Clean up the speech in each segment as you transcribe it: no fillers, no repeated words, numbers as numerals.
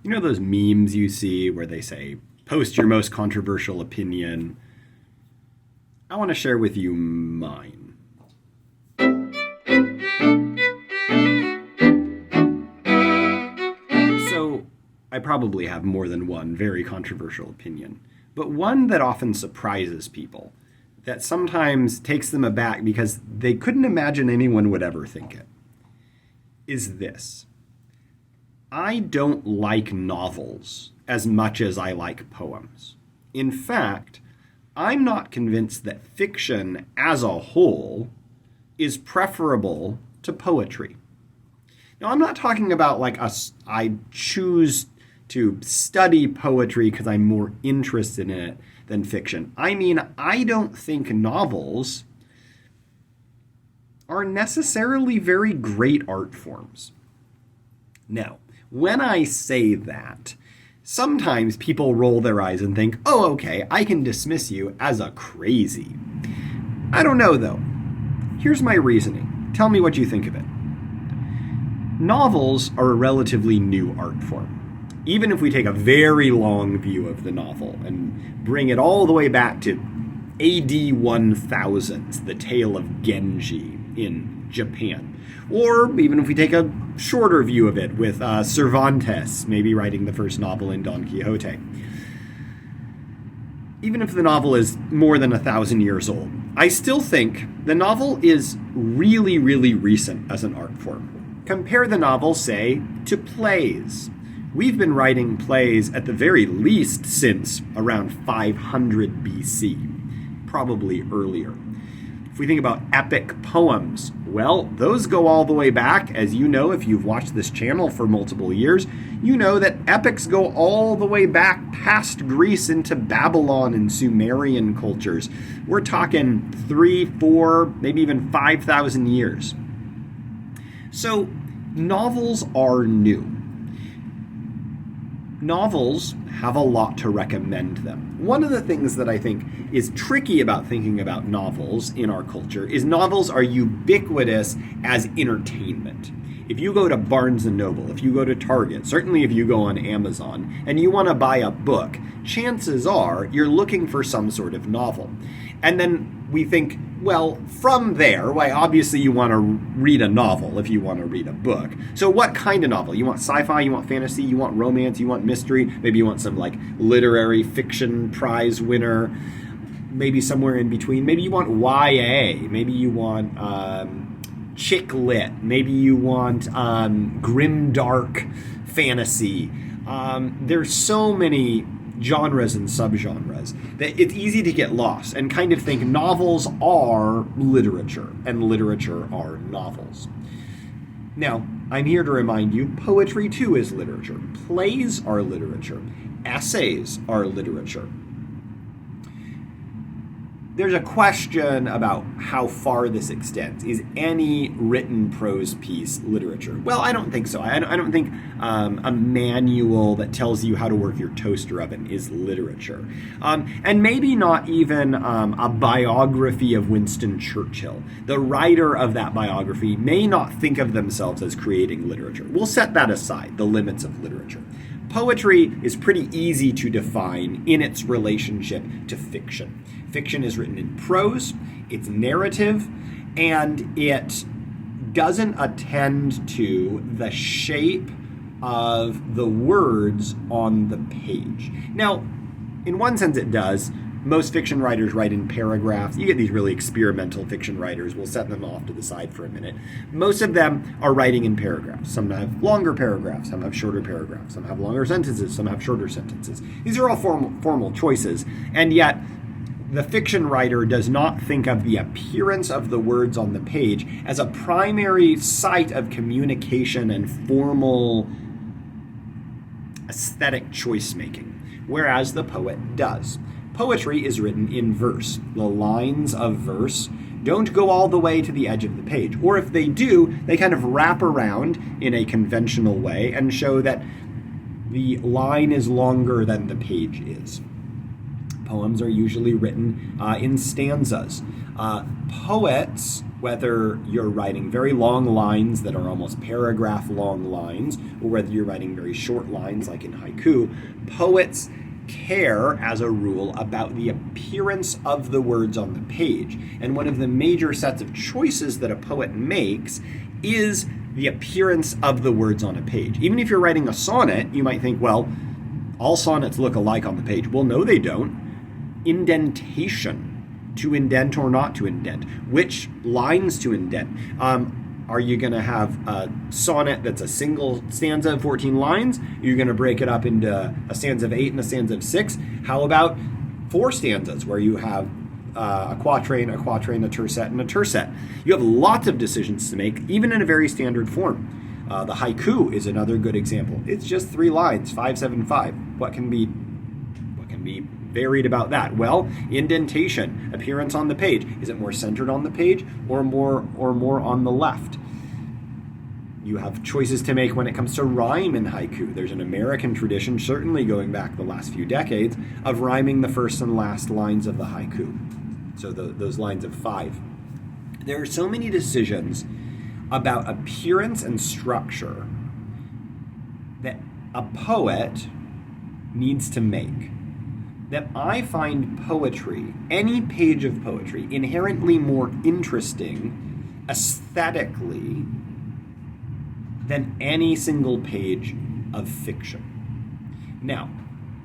You know those memes you see where they say, post your most controversial opinion? I want to share with you mine. So, I probably have more than one very controversial opinion, but one that often surprises people, that sometimes takes them aback because they couldn't imagine anyone would ever think it, is this. I don't like novels as much as I like poems. In fact, I'm not convinced that fiction as a whole is preferable to poetry. Now, I'm not talking about like I choose to study poetry because I'm more interested in it than fiction. I mean, I don't think novels are necessarily very great art forms. Now, when I say that, sometimes people roll their eyes and think, oh, okay, I can dismiss you as a crazy. I don't know, though. Here's my reasoning. Tell me what you think of it. Novels are a relatively new art form. Even if we take a very long view of the novel and bring it all the way back to AD 1000, the tale of Genji in Japan. Or even if we take a shorter view of it with Cervantes, maybe writing the first novel in Don Quixote. Even if the novel is more than 1,000 years old, I still think the novel is really, really recent as an art form. Compare the novel, say, to plays. We've been writing plays at the very least since around 500 BC, probably earlier. If we think about epic poems, well, those go all the way back. As you know, if you've watched this channel for multiple years, you know that epics go all the way back past Greece into Babylon and Sumerian cultures. We're talking 3, 4, maybe even 5,000 years. So, novels are new. Novels have a lot to recommend them. One of the things that I think is tricky about thinking about novels in our culture is novels are ubiquitous as entertainment. If you go to Barnes & Noble, if you go to Target, certainly if you go on Amazon, and you want to buy a book, chances are you're looking for some sort of novel. And then we think, well, from there, why, obviously you want to read a novel if you want to read a book. So what kind of novel? You want sci-fi, you want fantasy, you want romance, you want mystery, maybe you want some like literary fiction prize winner, maybe somewhere in between. Maybe you want YA, maybe you want chick lit, maybe you want grim dark fantasy. There's so many genres and subgenres that it's easy to get lost and kind of think novels are literature and literature are novels. Now, I'm here to remind you, poetry too is literature. Plays are literature. Essays are literature. There's a question about how far this extends. Is any written prose piece literature? Well, I don't think so. I don't think a manual that tells you how to work your toaster oven is literature. And maybe not even a biography of Winston Churchill. The writer of that biography may not think of themselves as creating literature. We'll set that aside, the limits of literature. Poetry is pretty easy to define in its relationship to fiction. Fiction is written in prose, it's narrative, and it doesn't attend to the shape of the words on the page. Now, in one sense it does. Most fiction writers write in paragraphs. You get these really experimental fiction writers. We'll set them off to the side for a minute. Most of them are writing in paragraphs. Some have longer paragraphs, some have shorter paragraphs, some have longer sentences, some have shorter sentences. These are all formal choices, and yet the fiction writer does not think of the appearance of the words on the page as a primary site of communication and formal aesthetic choice making, whereas the poet does. Poetry is written in verse. The lines of verse don't go all the way to the edge of the page. Or if they do, they kind of wrap around in a conventional way and show that the line is longer than the page is. Poems are usually written in stanzas. Poets whether you're writing very long lines that are almost paragraph long lines, or whether you're writing very short lines like in haiku, poets care, as a rule, about the appearance of the words on the page. And one of the major sets of choices that a poet makes is the appearance of the words on a page. Even if you're writing a sonnet, you might think, well, all sonnets look alike on the page. Well, no, they don't. Indentation. To indent or not to indent, which lines to indent. Are you going to have a sonnet that's a single stanza of 14 lines? You're going to break it up into a stanza of 8 and a stanza of 6? How about 4 stanzas where you have a quatrain, a tercet, and a tercet? You have lots of decisions to make, even in a very standard form. The haiku is another good example. It's just 3 lines, 5, 7, 5. What can be varied about that? Well, indentation, appearance on the page. Is it more centered on the page or more on the left? You have choices to make when it comes to rhyme in haiku. There's an American tradition, certainly going back the last few decades, of rhyming the first and last lines of the haiku. So those lines of 5. There are so many decisions about appearance and structure that a poet needs to make, that I find poetry, any page of poetry, inherently more interesting aesthetically than any single page of fiction. Now,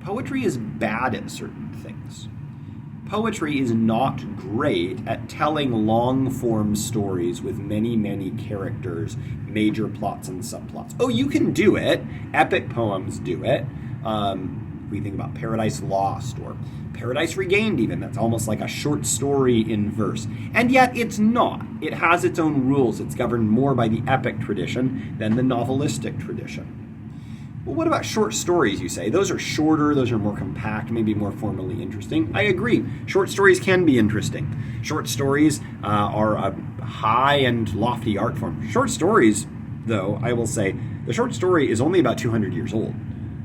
poetry is bad at certain things. Poetry is not great at telling long-form stories with many, many characters, major plots and subplots. Oh, you can do it. Epic poems do it. We think about Paradise Lost or Paradise Regained even. That's almost like a short story in verse. And yet it's not. It has its own rules. It's governed more by the epic tradition than the novelistic tradition. Well, what about short stories, you say? Those are shorter, those are more compact, maybe more formally interesting. I agree. Short stories can be interesting. Short stories are a high and lofty art form. Short stories, though, I will say, the short story is only about 200 years old.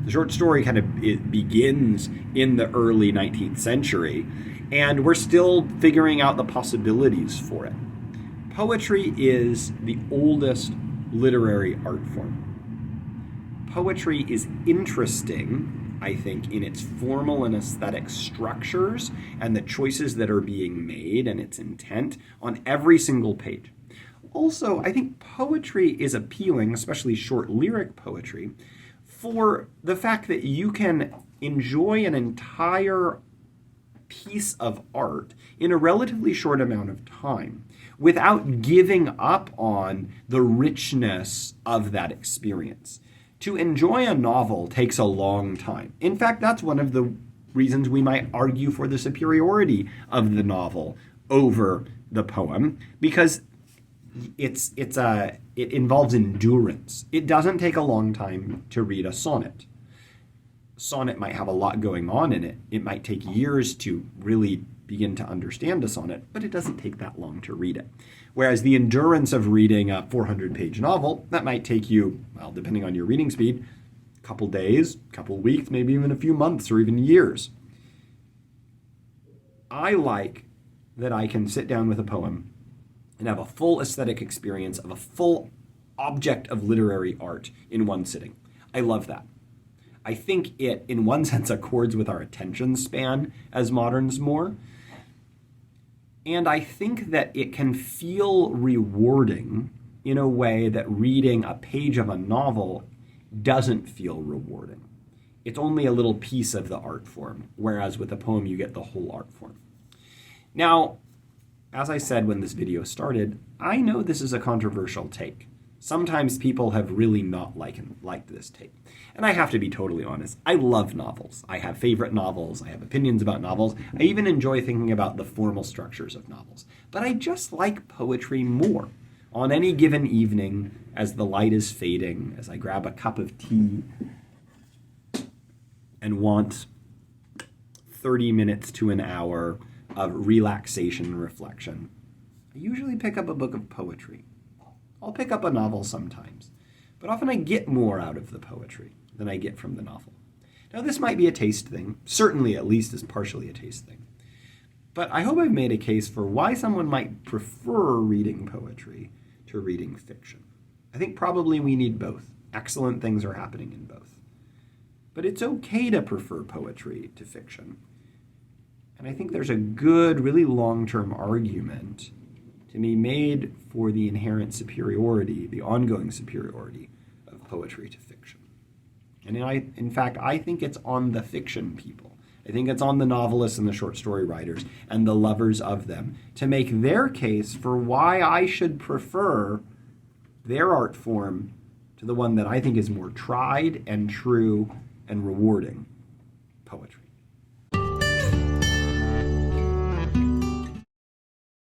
The short story it begins in the early 19th century, and we're still figuring out the possibilities for it. Poetry is the oldest literary art form. Poetry is interesting, I think, in its formal and aesthetic structures and the choices that are being made and its intent on every single page. Also, I think poetry is appealing, especially short lyric poetry, for the fact that you can enjoy an entire piece of art in a relatively short amount of time without giving up on the richness of that experience. To enjoy a novel takes a long time. In fact, that's one of the reasons we might argue for the superiority of the novel over the poem, because it involves endurance. It doesn't take a long time to read a sonnet. Sonnet might have a lot going on in it. It might take years to really begin to understand a sonnet, but it doesn't take that long to read it. Whereas the endurance of reading a 400-page novel, that might take you, well, depending on your reading speed, a couple days, a couple weeks, maybe even a few months or even years. I like that I can sit down with a poem and have a full aesthetic experience of a full object of literary art in one sitting. I love that. I think it, in one sense, accords with our attention span as moderns more. And I think that it can feel rewarding in a way that reading a page of a novel doesn't feel rewarding. It's only a little piece of the art form, whereas with a poem you get the whole art form. Now, as I said when this video started, I know this is a controversial take. Sometimes people have really not liked this take. And I have to be totally honest, I love novels. I have favorite novels, I have opinions about novels, I even enjoy thinking about the formal structures of novels. But I just like poetry more. On any given evening, as the light is fading, as I grab a cup of tea and want 30 minutes to an hour of relaxation and reflection, I usually pick up a book of poetry. I'll pick up a novel sometimes, but often I get more out of the poetry than I get from the novel. Now, this might be a taste thing, certainly at least is partially a taste thing. But I hope I've made a case for why someone might prefer reading poetry to reading fiction. I think probably we need both. Excellent things are happening in both. But it's okay to prefer poetry to fiction. And I think there's a good, really long-term argument to be made for the inherent superiority, the ongoing superiority of poetry to fiction. And in fact, I think it's on the fiction people. I think it's on the novelists and the short story writers and the lovers of them to make their case for why I should prefer their art form to the one that I think is more tried and true and rewarding, poetry.